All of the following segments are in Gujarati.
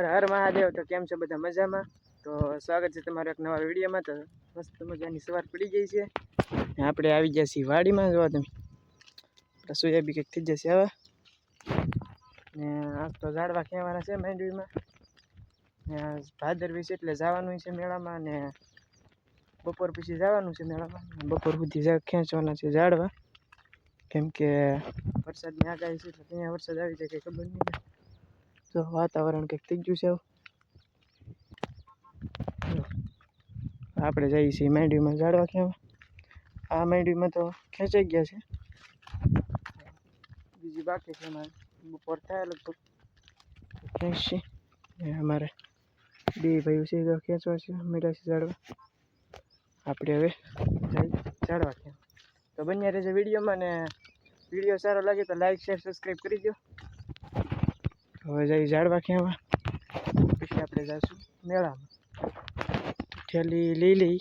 હર હર મહાદેવ। તો કેમ છો બધા મજામાં? તો સ્વાગત છે તમારું એક નવા વિડીયોમાં। તો મસ્ત મજાની સવાર પડી ગઈ છે, આપણે આવી ગયા છીએ વાડીમાં। જોવા તમે સોયાબી કંઈક થઈ જશે હવે ને। આજ તો ઝાડવા ખેવાના છે માંડવીમાં ને, ભાદરવી છે એટલે જવાનું છે મેળામાં ને। બપોર પછી જવાનું છે મેળામાં, બપોર સુધી ખેંચવાના છે ઝાડવા, કેમ કે વરસાદની આગાહી છે એટલે ત્યાં વરસાદ આવી જાય કંઈ ખબર નહીં। તો વાતાવરણ કંઈક થઈ ગયું છે આપણે જઈએ છીએ માંડવીમાં ઝાડવા ખેવા। આ માંડવીમાં તો ખેંચાઈ ગયા છે, બીજી બાકી છે અમારે બપોર થાય લગભગ ખેંચશે। અમારે બે ભાઈઓ છે ખેંચવા છે મેળા છે ઝાડવા। આપણે હવે ઝાડવા ખેવા, તો બન્યા રહેજો વિડીયોમાં ને। વિડીયો સારો લાગે તો લાઈક શેર સબસ્ક્રાઈબ કરી દો। હવે જઈ ઝાડવા ખેવા, પછી આપણે જઈશું મેળામાં, થેલી લઈ લઈ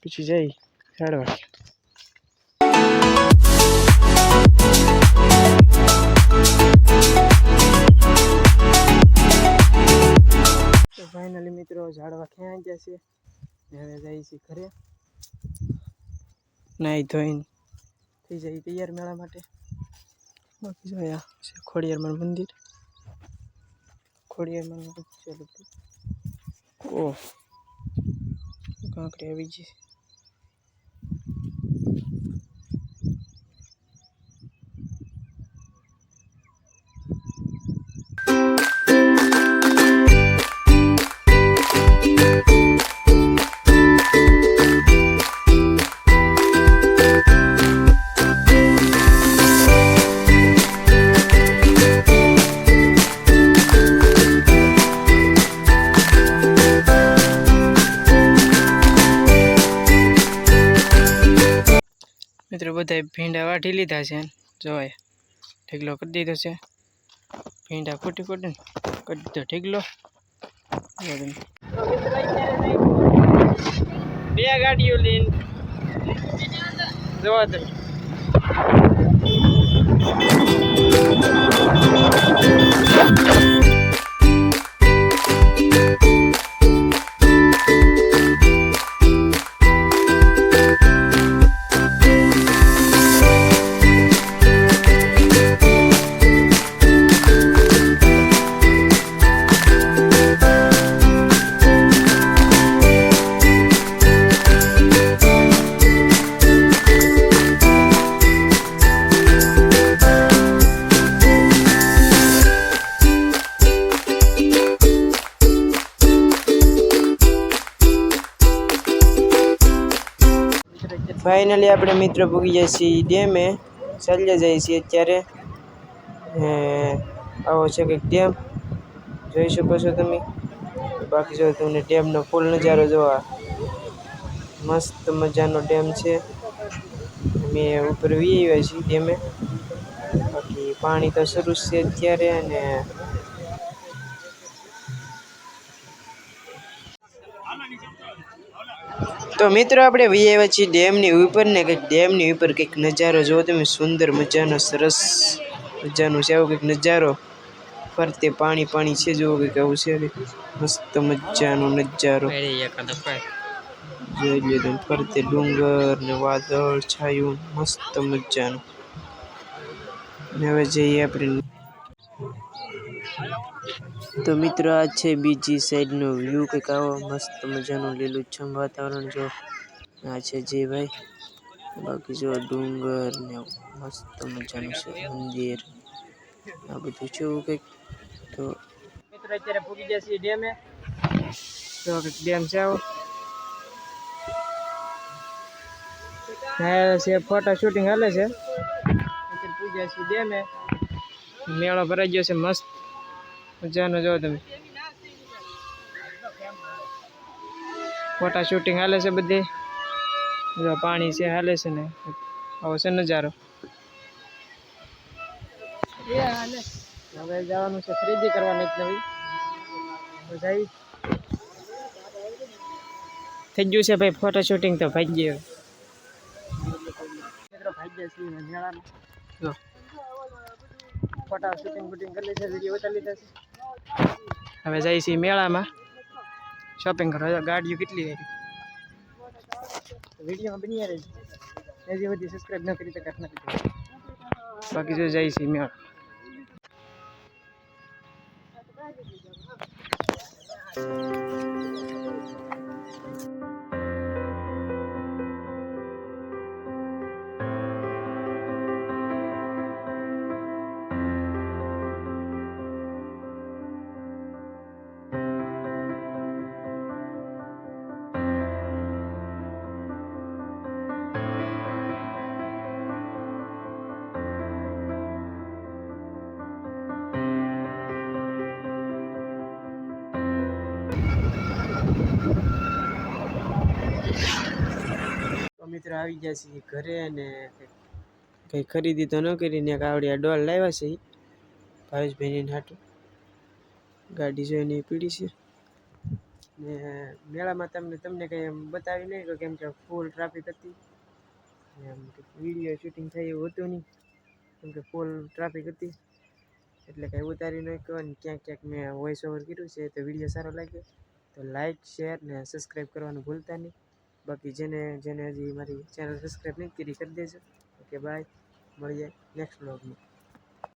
પછી જઈ ઝાડવા ખેવા। તો ફાઇનલી મિત્રો ઝાડવા ખેંચાઈ ગયા છે, હવે જઈએ છીએ ઘરે, નાહી ધોઈને થઈ જાય તૈયાર મેળા માટે। બાકી જોયા છે ખોડિયારમાં મંદિર, ખોડિયારમાં ચાલો ઓહ કાંકરી આવી ગઈ। મિત્રો બધા ભીંડા વાઢી લીધા છે, જોવાય ઢીગલો કરી દીધો છે। ભીંડા ખોટી ખોટી કરી દીધો ઢીગલો। બે ગાડીઓ લઈને જોવા તમે ફાઇનલી આપણે મિત્રો પૂગી જાય છીએ ડેમે, ચાલ્યા જાય છીએ અત્યારે। આવો છે કંઈક ડેમ, જોઈ શકો છો તમે। બાકી જો તમને ડેમનો ફૂલ નજારો જોવા, મસ્ત મજાનો ડેમ છે। અમે ઉપર વી આવ્યા છીએ ડેમે, બાકી પાણી તો શરૂ છે અત્યારે। અને તો મિત્રો આપણે વી આવ્યા છીએ ડેમની ઉપર ને, કંઈક ડેમની ઉપર કંઈક નજારો જોવો તમે, સુંદર મજાનો સરસ મજાનો છે આવો કંઈક નજારો। ફરતે પાણી પાણી છે, જોવો કંઈક આવું છે મસ્ત મજાનો નજારો જોઈ લો તમે। ફરતે ડુંગર ને વાદળ છાયું મસ્ત મજાનું। હવે જઈએ આપણે, તો મિત્રો આ છે બીજી સાઈડનો વ્યૂ, કંઈક આવો મસ્ત મજાનું લીલુંછમ વાતાવરણ જો આ છે જે ભાઈ। બાકી જો ડુંગર ને મસ્ત મજાનું છે મંદિર, આ બધું છે કંઈક। તો મિત્રો અત્યારે પૂગી ગયા છીએ ડેમે, તો કંઈક ડેમ છે આવો છે, ફોટા શૂટિંગ હાલે છે। અત્યારે પૂગ્યા છીએ ડેમે, મેળો ભરાઈ ગયો છે મસ્ત મજાનો, જો તમે ફોટા શૂટિંગ હાલે છે બધે, જો પાણી છે હાલે છે ને, આવો છે નજારો। હવે જવાનું છે ખરીદી કરવાની નવી, તો જઈ થઈ ગયું છે ભાઈ ફોટો શૂટિંગ, તો ભાઈ ગયો મિત્રો ભાઈ ગયા છીએ મેળામાં। જો ફોટા શૂટિંગ બૂટિંગ કરી લીધા, વિડીયો ઉતારી લીધા છે. હવે જઈએ છીએ મેળામાં શોપિંગ કરવા. ગાડીઓ કેટલી રહી વિડીયોમાં બની રહી હજી બધી સબસ્ક્રાઈબ ન કરી તો કાંઈ નથી. બાકી જો જઈએ છીએ મેળા. મિત્રો આવી ગયા છીએ ઘરે અને કંઈ ખરીદી તો ન કરીને એક આવડી ડોલ લાવ્યા છે ભાવેશભાઈની હાટું. ગાડી જોઈને પીડી છે ને મેળામાં તમને કંઈ એમ બતાવી નહીં કે કેમ કે ફૂલ ટ્રાફિક હતી. એમ વિડીયો શૂટિંગ થાય એવું હતું નહીં કેમ કે ફૂલ ટ્રાફિક હતી એટલે કંઈ ઉતારી નહીં કહો ને ક્યાંક ક્યાંક મેં વોઇસ ઓવર કર્યું છે. તો વિડીયો સારો લાગ્યો તો લાઇક શેર ને સબસ્ક્રાઈબ કરવાનું ભૂલતા નહીં. બાકી જેને હજી મારી ચેનલ સબસ્ક્રાઈબ નહીં કરી દેજો. ઓકે બાય, મળીએ નેક્સ્ટ વ્લોગમાં.